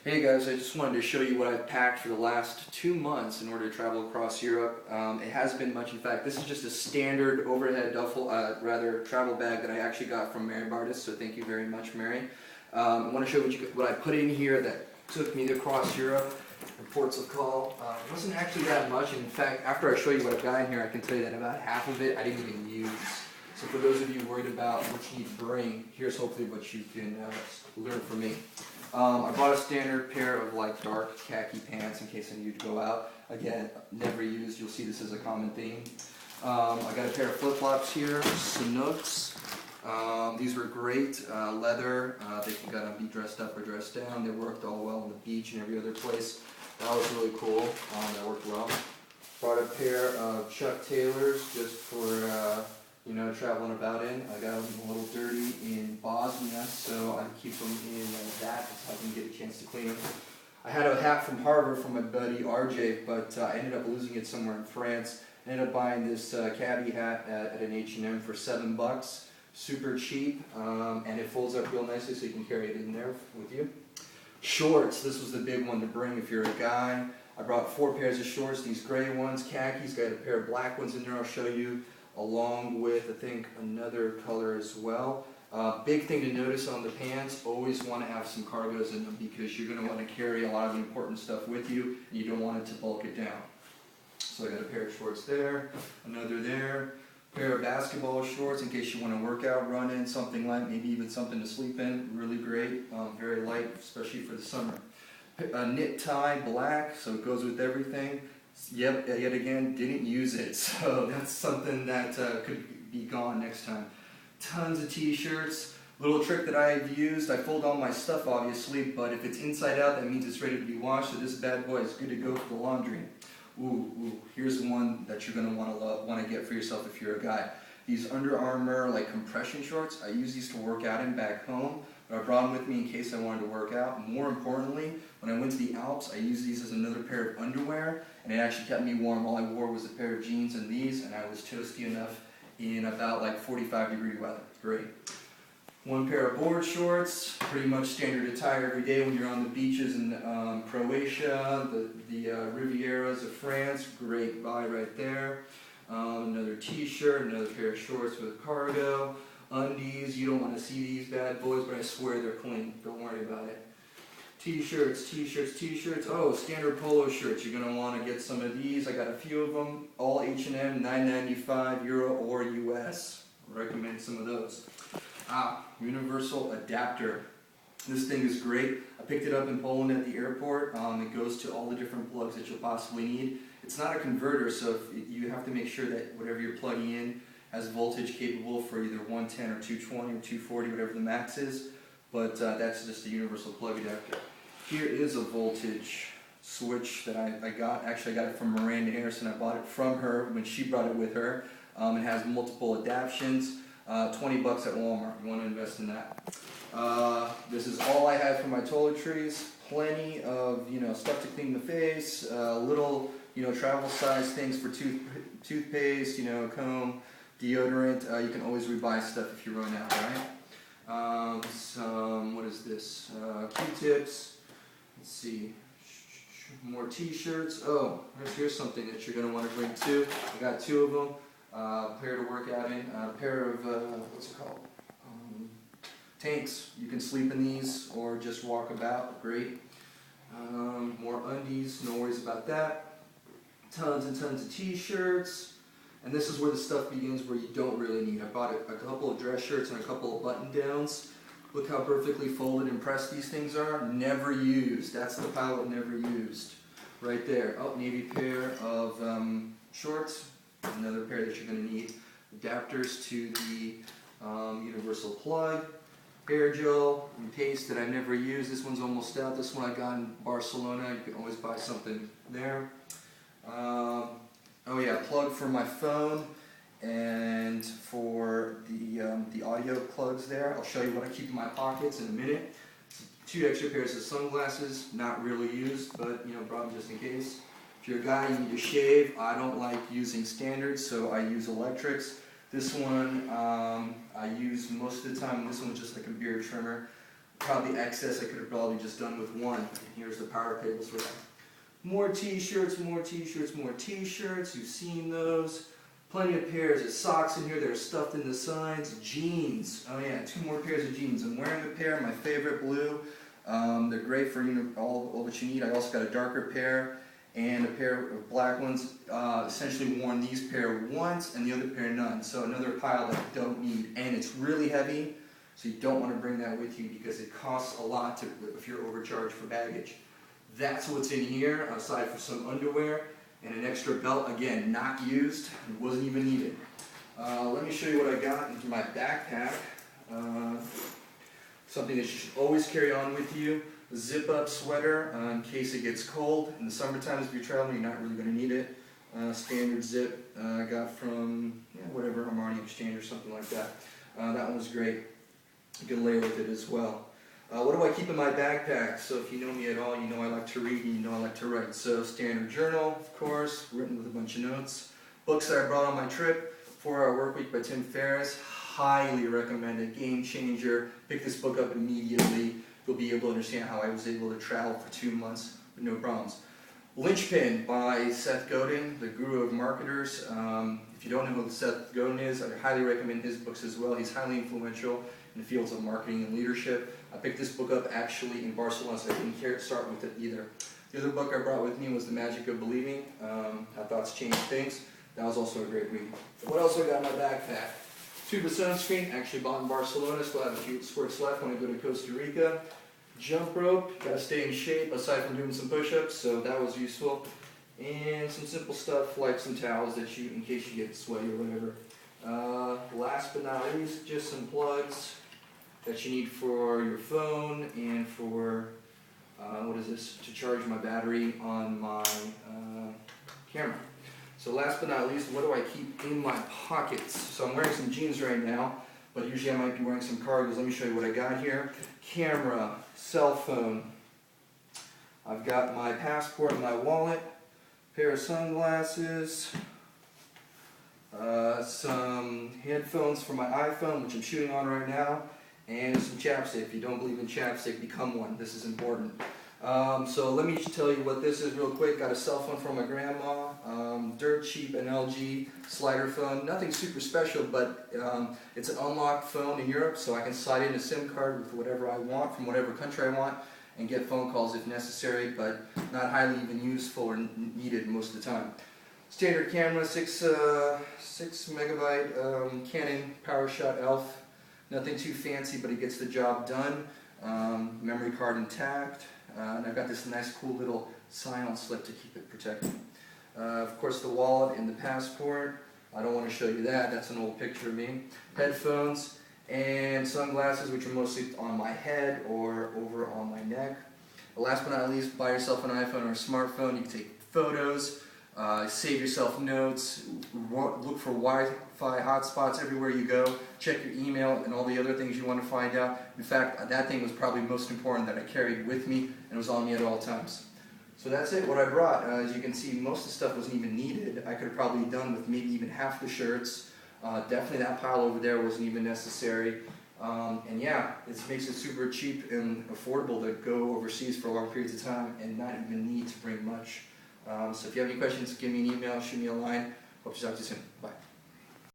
Hey guys, I just wanted to show you what I've packed for the last 2 months in order to travel across Europe. It hasn't been much. In fact, this is just a standard overhead duffel, travel bag that I actually got from Mary Bardis, so thank you very much, Mary. I want to show you what I put in here that took me across Europe and ports of call. It wasn't actually that much. In fact, after I show you what I've got in here, I can tell you that about half of it I didn't even use. So for those of you worried about what you need to bring, here's hopefully what you can learn from me. I bought a standard pair of dark khaki pants in case I need to go out. Again, never used. You'll see this is a common theme. I got a pair of flip-flops here, Sanooks. These were great, leather. They can kind of be dressed up or dressed down. They worked all well on the beach and every other place. That was really cool. That worked well. Bought a pair of Chuck Taylors just for traveling about in. I got them a little dirty in Bosnia, so I keep them in that so I can get a chance to clean them. I had a hat from Harvard from my buddy RJ, but I ended up losing it somewhere in France. I ended up buying this Cabbie Hat at an H&M for $7. Super cheap, and it folds up real nicely so you can carry it in there with you. Shorts, this was the big one to bring if you're a guy. I brought 4 pairs of shorts, these gray ones, khakis, got a pair of black ones in there I'll show you, along with, I think, another color as well. Big thing to notice on the pants, always want to have some cargos in them because you're going to want to carry a lot of the important stuff with you and you don't want it to bulk it down. So I got a pair of shorts there, another there, pair of basketball shorts in case you want to work out, run in, something light, maybe even something to sleep in, really great, very light, especially for the summer. A knit tie, black, so it goes with everything. Yet again, didn't use it, so that's something that could be gone next time. Tons of t-shirts. Little trick that I've used, I fold all my stuff obviously, but if it's inside out, that means it's ready to be washed, so this bad boy is good to go for the laundry. Ooh, here's one that you're going to want to get for yourself if you're a guy. These Under Armour compression shorts, I use these to work out in back home, but I brought them with me in case I wanted to work out. More importantly, when I went to the Alps, I used these as another pair of underwear, and it actually kept me warm. All I wore was a pair of jeans and these, and I was toasty enough in about 45-degree weather. Great. 1 pair of board shorts, pretty much standard attire every day when you're on the beaches in Croatia, the Rivieras of France. Great buy right there. Another t-shirt, another pair of shorts with cargo. Undies, you don't want to see these bad boys, but I swear they're clean. Don't worry about it. T-shirts. Oh, standard polo shirts. You're going to want to get some of these. I got a few of them. All H&M, €9.95 Euro or US. I recommend some of those. Universal adapter. This thing is great. I picked it up in Poland at the airport. It goes to all the different plugs that you'll possibly need. It's not a converter, so you have to make sure that whatever you're plugging in has voltage capable for either 110 or 220 or 240, whatever the max is. But that's just a universal plug adapter. Here is a voltage switch that I got. Actually, I got it from Miranda Harrison. I bought it from her when she brought it with her. It has multiple adaptions. $20 at Walmart. You want to invest in that. This is all I had for my toiletries. Plenty of stuff to clean the face. Little travel size things for toothpaste. Comb, deodorant. You can always rebuy stuff if you run out, right? What is this? Q-tips. Let's see. More t-shirts. Oh, here's something that you're going to want to bring too. I got 2 of them. A pair to work out in. A pair of, what's it called? Tanks. You can sleep in these or just walk about. Great. More undies. No worries about that. Tons and tons of t-shirts. And this is where the stuff begins where you don't really need. I bought a couple of dress shirts and a couple of button-downs. Look how perfectly folded and pressed these things are. Never used. That's the pile of never used. Right there. Oh, navy pair of shorts. Another pair that you're going to need. Adapters to the universal plug. Hair gel and paste that I never used. This one's almost out. This one I got in Barcelona. You can always buy something there. Oh yeah, plug for my phone and for the audio plugs there. I'll show you what I keep in my pockets in a minute. 2 extra pairs of sunglasses, not really used, but brought them just in case. If you're a guy, you need to shave. I don't like using standards, so I use electrics. This one I use most of the time. This one's just like a beard trimmer. probably excess I could have probably just done with one. And here's the power cables for that. More t-shirts, more t-shirts, more t-shirts. You've seen those. Plenty of pairs of socks in here that are stuffed in the sides. Jeans. Oh yeah, 2 more pairs of jeans. I'm wearing a pair, my favorite blue. They're great for all what you need. I also got a darker pair and a pair of black ones. Essentially worn these pair once and the other pair none. So another pile that I don't need. And it's really heavy, so you don't want to bring that with you because it costs a lot if you're overcharged for baggage. That's what's in here, aside from some underwear and an extra belt. Again, not used. It wasn't even needed. Let me show you what I got into my backpack. Something that you should always carry on with you. A zip-up sweater in case it gets cold. In the summertime, if you're traveling, you're not really going to need it. Standard zip I got from whatever, Armani Exchange or something like that. That one was great. You can layer with it as well. What do I keep in my backpack? So if you know me at all, you know I like to read and you know I like to write. So standard journal, of course, written with a bunch of notes. Books that I brought on my trip. 4-Hour Workweek by Tim Ferriss. Highly recommended. Game changer. Pick this book up immediately. You'll be able to understand how I was able to travel for 2 months with no problems. Linchpin by Seth Godin, the guru of marketers. If you don't know who Seth Godin is, I highly recommend his books as well. He's highly influential in the fields of marketing and leadership. I picked this book up actually in Barcelona, so I didn't care to start with it either. The other book I brought with me was The Magic of Believing, How Thoughts Change Things. That was also a great read. What else I got in my backpack? Tube of sunscreen, actually bought in Barcelona, still have a few squirts left when I go to Costa Rica. Jump rope, gotta stay in shape aside from doing some push-ups, so that was useful. And some simple stuff like some towels that in case you get sweaty or whatever. Last but not least, just some plugs that you need for your phone and for, to charge my battery on my camera. So last but not least, what do I keep in my pockets? So I'm wearing some jeans right now, but usually I might be wearing some cargos. Let me show you what I got here. Camera, cell phone. I've got my passport in my wallet, pair of sunglasses, some headphones for my iPhone, which I'm shooting on right now, and some chapstick. If you don't believe in chapstick, become one. This is important. So let me tell you what this is real quick. Got a cell phone from my grandma, dirt cheap, an LG slider phone. Nothing super special, but it's an unlocked phone in Europe, so I can slide in a SIM card with whatever I want from whatever country I want and get phone calls if necessary, but not highly even useful or needed most of the time. Standard camera, 6 megabyte Canon PowerShot ELPH. Nothing too fancy, but it gets the job done. Memory card intact. And I've got this nice cool little silent slip to keep it protected. Of course the wallet and the passport. I don't want to show you that, that's an old picture of me. Headphones and sunglasses, which are mostly on my head or over on my neck. Last but not least, buy yourself an iPhone or a smartphone. You can take photos, save yourself notes, look for Wi-Fi hotspots everywhere you go, check your email and all the other things you want to find out. In fact, that thing was probably most important that I carried with me and was on me at all times. So that's it, what I brought. As you can see, most of the stuff wasn't even needed. I could have probably done with maybe even half the shirts. Definitely that pile over there wasn't even necessary. And yeah, it makes it super cheap and affordable to go overseas for long periods of time and not even need to bring much. So if you have any questions, give me an email, shoot me a line. Hope to talk to you soon. Bye.